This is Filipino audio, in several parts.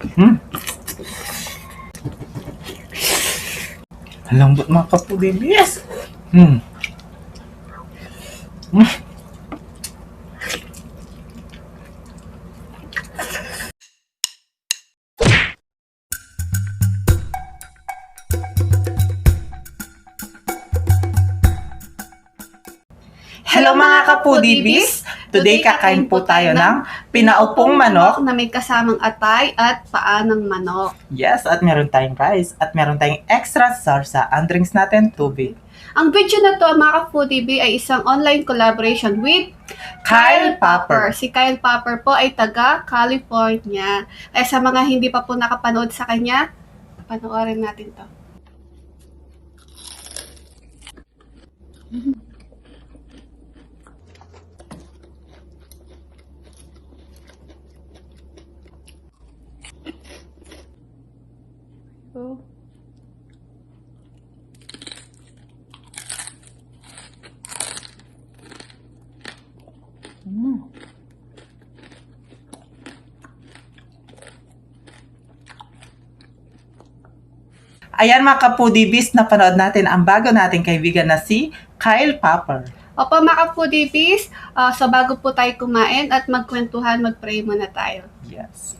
Hmm. Ang lambot mga kapudibis. Hmm. Hmm. Hello mga kapudibis! Today kakain po tayo ng pinaupong manok. na may kasamang atay at paa ng manok. Yes, at meron tayong rice at meron tayong extra sarsa. Ang drinks natin, tubig. Ang video na to, mga ka-foodie ay isang online collaboration with Kyle Popper. Si Kyle Popper po ay taga California. Ay sa mga hindi pa po nakapanood sa kanya, panoorin natin to. Oh. Ayan mga kapudibis, napanood natin ang bago nating kaibigan na si Kyle Popper. Opo mga ka-foodie, so bago po tayo kumain at magkwentuhan, mag-pray muna tayo. Yes.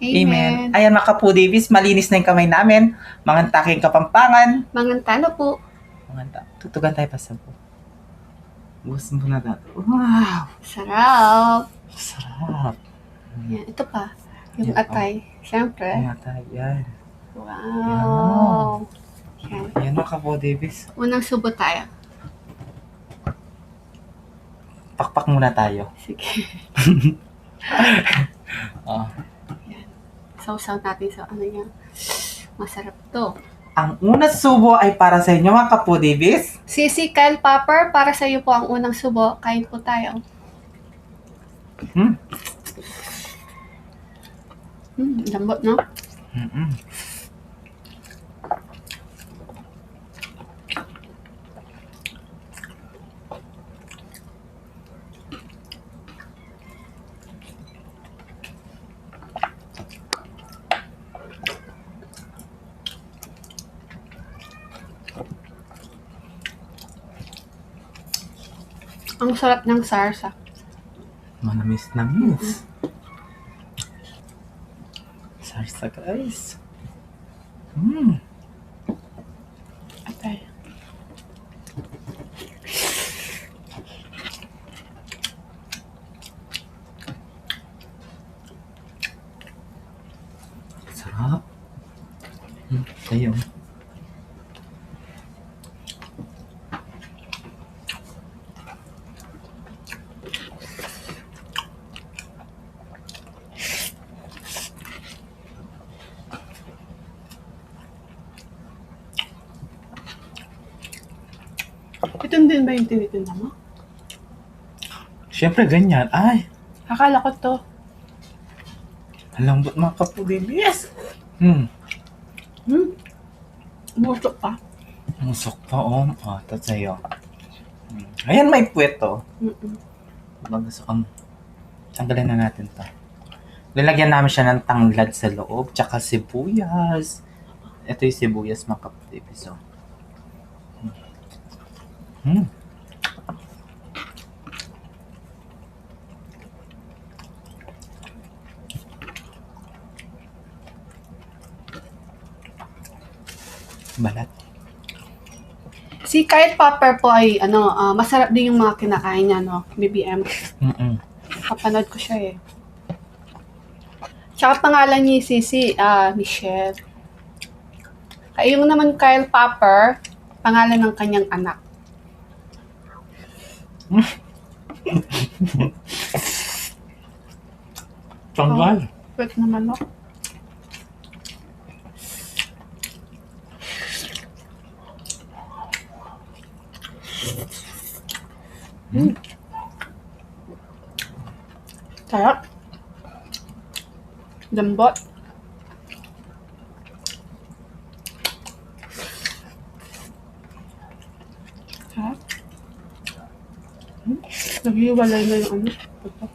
Amen. Ayan mga kapudibis, malinis na yung kamay namin. Mangantaking Kapampangan. Mangantano po. Tutugan tayo pa sa po. Bukas mo na natin. Wow! Sarap. Sarap. Yan, ito pa. Yung Yan, atay. Siyempre. Ayan tayo. Yan. Wow. Yan. Ayan mga kapudibis. Unang subo tayo. Pakpak muna tayo. Sige. Oh. Sausaw natin sa ano yan. Masarap to. Ang unang subo ay para sa inyo mga kapudibis. Sisi Kyle Popper, para sa iyo po ang unang subo. Kain po tayo. Lambot, no? Mm-mm. Ang sarap ng sarsa. Manamis-namis. Sarsa guys. Atay. Sarap. Tayo. Ito din ba yung tinitinda mo? Siyempre ganyan. Ay, Akala ko to. ang lambot mga kapudibis. Musok pa. Musok pa oh. Oh, ito sa'yo. Ayan, may puweto. Gusto kang tanggalin na natin to. Lalagyan namin siya ng tanglad sa loob, tsaka sibuyas. Ito yung sibuyas mga kapudibis. Oh. Balat. Si Kyle Popper po ay masarap din yung mga kinakain niya, no? BBM. Kapanood ko siya eh. Tsaka pangalan niya Sisi, Michelle. Kaya yung naman Kyle Popper, pangalan ng kanyang anak. Tanggal. Wait naman, no? Sarap. Lambot. Ha? Naghiwalay na yung ano. Ito.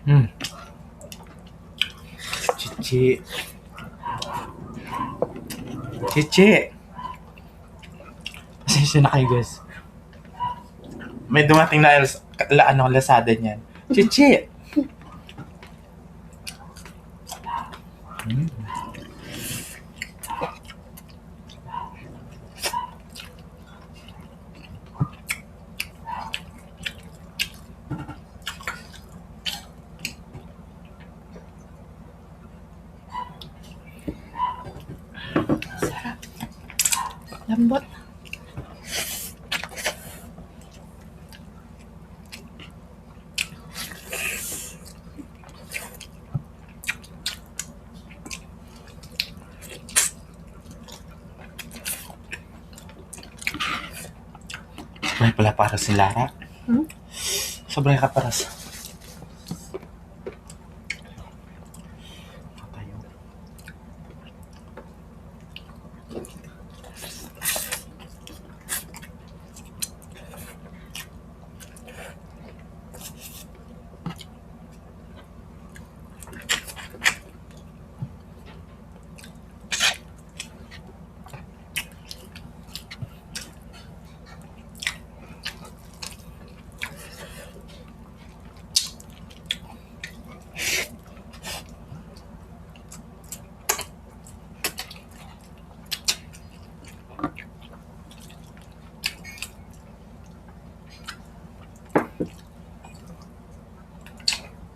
Hmm. Chichi. Chichi. Pasensya na kayo guys. May dumating na Lazada niyan. Chichi. Hmm. Sarap. Lambot. Sabay pala para si Lara. Hmm? Sabay ka para sa... Tayo.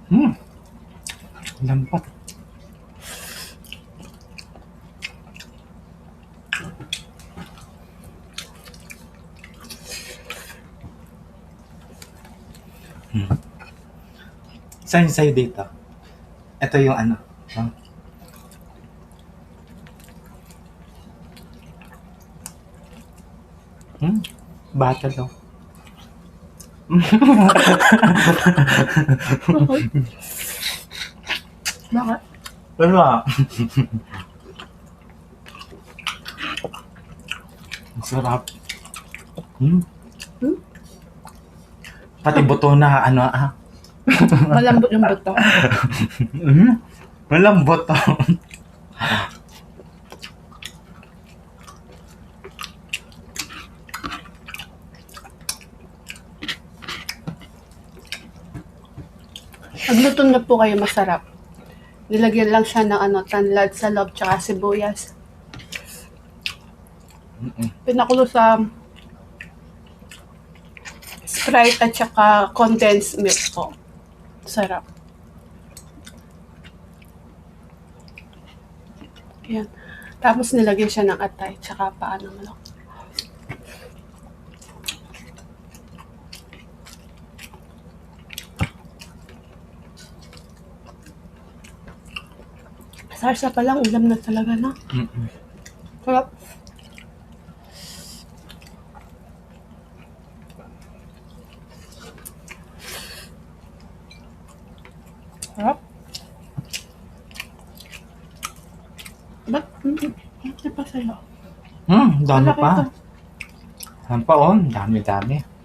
Hmm. Lampat. Hmm. Saan sa'yo dito? Ito yung ano. Huh? Hmm. Bata daw. Bakit? Wala. Ang sarap. Hmm. Hmm? Pati buto na ano Malambot yung buto. Hmm. Malambot to. Pagluto na po kayo masarap. Nilagyan lang siya ng ano, tanlad sa loob tsaka sibuyas. Pinakulo sa Sprite at saka condensed milk po. Sarap. Yan. Tapos nilagyan siya ng atay tsaka paa ng manok. Sarsa pa lang, ulam na talaga na. Mm-mm. Sarap. Sarap. Ba't? Hindi pa sa'yo. Dami Malaki pa. ito. Ang paon, dami-dami.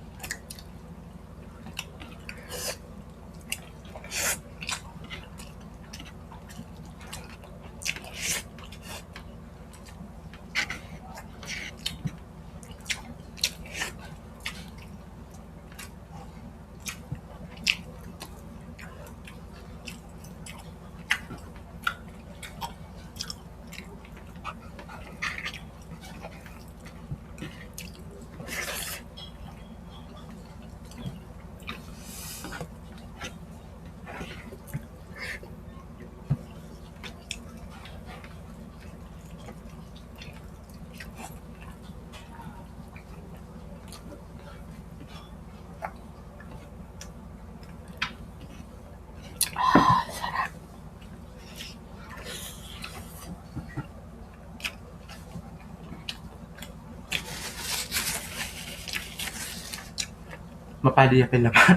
Mapali pa yung laman.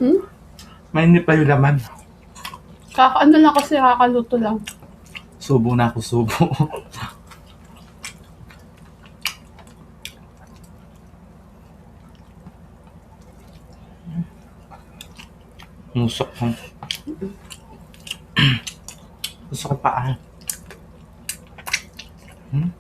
Hmm? Mainit pa yung laman. Ano lang kasi kakaluto lang. Subo na ako, subo. Musok ko. Gusto ko pa. Hmm?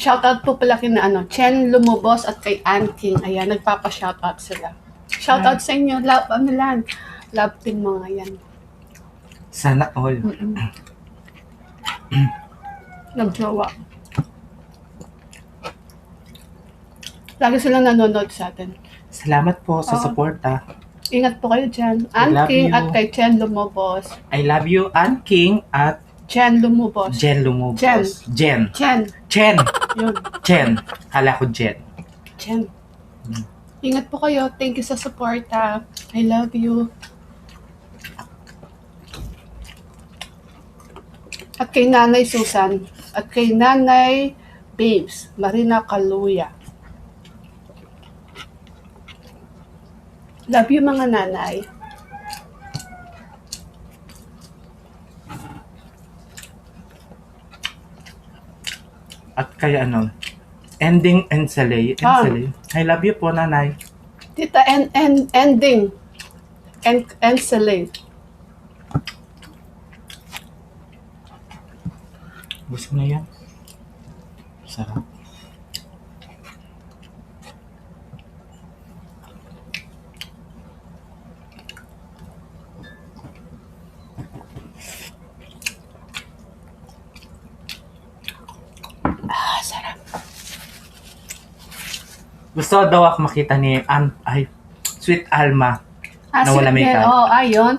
Shoutout po pala kina Chen Lumubos at kay Ann King. Ayan, nagpapa-shoutout sila. Shoutout sa inyo. Love, love team mga yan. Sana all. Nagjowa. Lagi silang nanonood sa atin. Salamat po sa Oo. suporta. Ingat po kayo dyan. I Ann love King you. at kay Chen Lumubos. I love you, Ann King at Chen Lumubos. Jen Lumubos. Jen. Chen. Chen. Yun. Chen. Kala ko Jen. Chen. Ingat po kayo. Thank you sa suporta. I love you. At kay Nanay Susan. At kay Nanay Babes. Marina Kaluya. Love you mga nanay. At kaya ending Ensalay. I love you po, nanay. Tita, ending. Ensalade. Gusto na yan. Sarap. Sarap. Gusto daw ako makita ni Sweet Alma. Na wala makeup. Oo, ayun.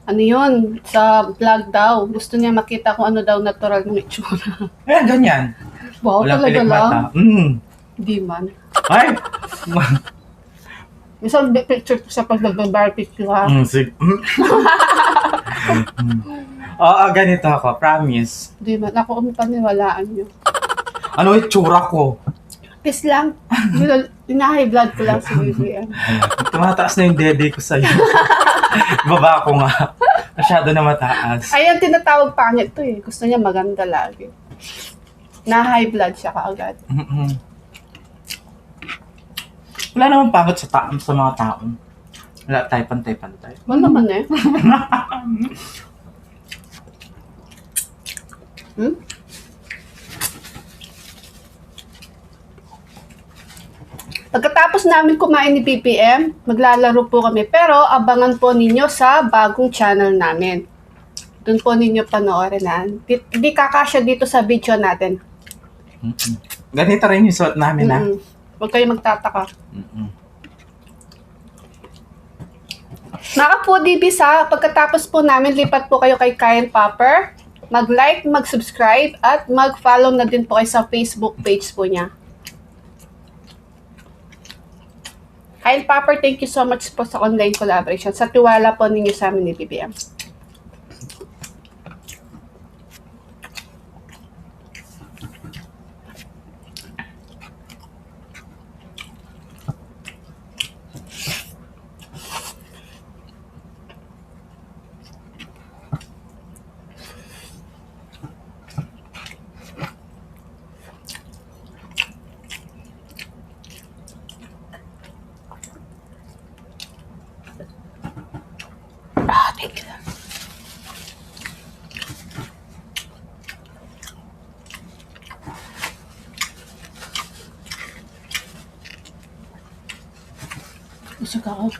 Ano yun? Sa vlog daw. Gusto niya makita kung ano daw natural ng itsura. Eh, ganyan. Wow, Walang talaga lang. pilikmata. Di man. Ay! Minsan picture ko sa pag nag-barbecue ha. Oo, ganito ako. Promise. Di man. Ako kung paniwalaan nyo. Ano itsura ko? Peace lang. High blood ko lang si BBM. Tumataas na yung dede ko sa'yo. Baba ko nga. Masyado na mataas. Ayan, tinatawag pangit to eh. Gusto niya maganda lagi. Na high blood siya kaagad. Wala naman pangit sa mga tao. Wala tayo pantay-pantay. Wala naman eh. Pagkatapos namin kumain ni BBM, maglalaro po kami. Pero abangan po ninyo sa bagong channel namin. Doon po ninyo panoorin na. Hindi kakasya dito sa video natin. Ganito rin yung suot namin, ha? Huwag kayo magtataka. Mga po, DB, pagkatapos po namin, lipat po kayo kay Kyle Popper. Mag-like, mag-subscribe, at mag-follow na din po kayo sa Facebook page po niya. Kyle Popper, thank you so much po sa online collaboration. Sa tiwala po ninyo sa amin ni BBM. Busog ako.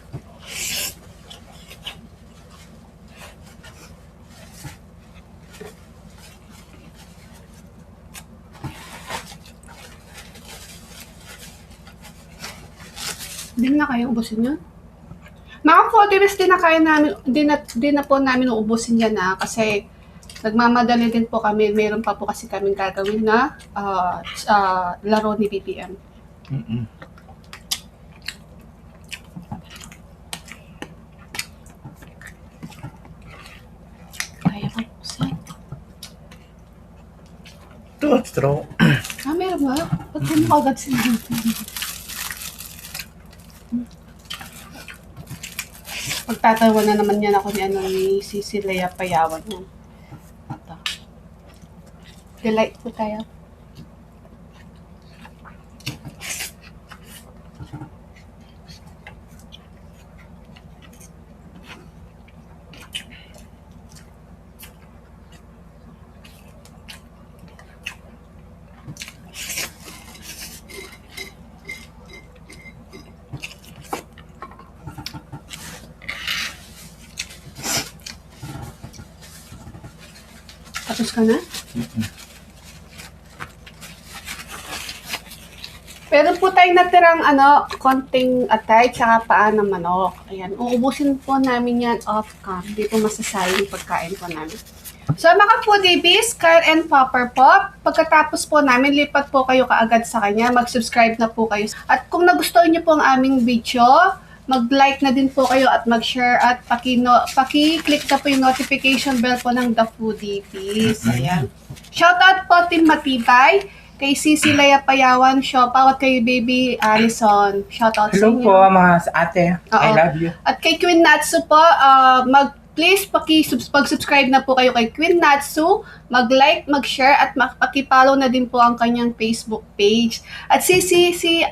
Hindi na kayo ubusin yun? Mga 40 minutes din na kaya namin, di na po namin uubusin yan kasi nagmamadali din po kami. Meron pa po kasi kaming gagawin na laro ni BPM. Mm-mm. Kaya ko ubusin. Straw. Meron ba? Ba't mo agad sinabi? Pagtatawa na naman yan ako ni Cecilia Payawan yan. Ito. Delight po tayo. Tapos ka na? Pero po tayong natirang konting atay tsaka paa ng manok. Ayan, uubusin po namin yan off-cam. Hindi po masasayang yung pagkain po namin. So mga foodies, Kyle and Popper Pop, pagkatapos po namin, lipat po kayo kaagad sa kanya. Mag-subscribe na po kayo. At kung nagustuhan niyo po ang aming video, mag-like na din po kayo at mag-share at paki-click na po yung notification bell po ng The Foodies. Ayan. Shoutout po Team Matibay, kay Cecilia Payawan, shoutout kay Baby Alison. Shoutout sa Hello inyo. po mga ate. I Oo. love you. At kay Queen Natsu po, please pag-subscribe na po kayo kay Queen Natsu, mag-like, mag-share at paki-follow na din po ang kanyang Facebook page. At si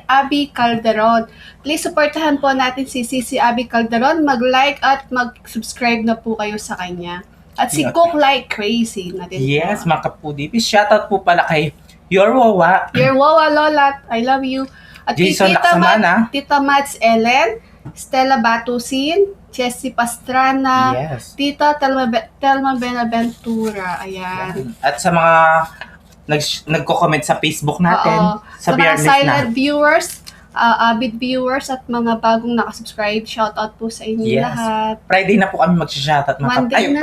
Abby Calderon. Please supportahan po natin si Abby Calderon, mag-like at mag-subscribe na po kayo sa kanya. At si Yeah. Cook Like Crazy na din Yes, po. mga kapudipis. Shoutout po pala kay Your Wawa. Your Wawa Lola, I love you. At kay Jason Laksamana. Tita Mats Ellen, Stella Batusin, Jessie Pastrana, Yes. Tita Telma Benaventura. Ayan. At sa mga nagko-comment sa Facebook natin, Oo. Sa mga Biyernes silent na. viewers, avid viewers at mga bagong nakasubscribe, shoutout po sa inyo Yes. lahat. Friday na po kami mag-shoutout. Monday na.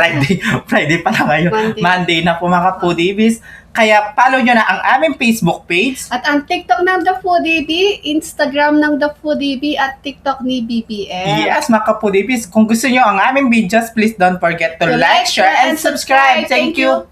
Friday pala ngayon. Monday. Monday na po mga kapudipis. Kaya follow nyo na ang aming Facebook page. At ang TikTok ng The Foodie, Instagram ng The Foodie at TikTok ni BPM. Yes, mga kapudipis. Kung gusto nyo ang aming videos, please don't forget to like, share, and subscribe. Thank you.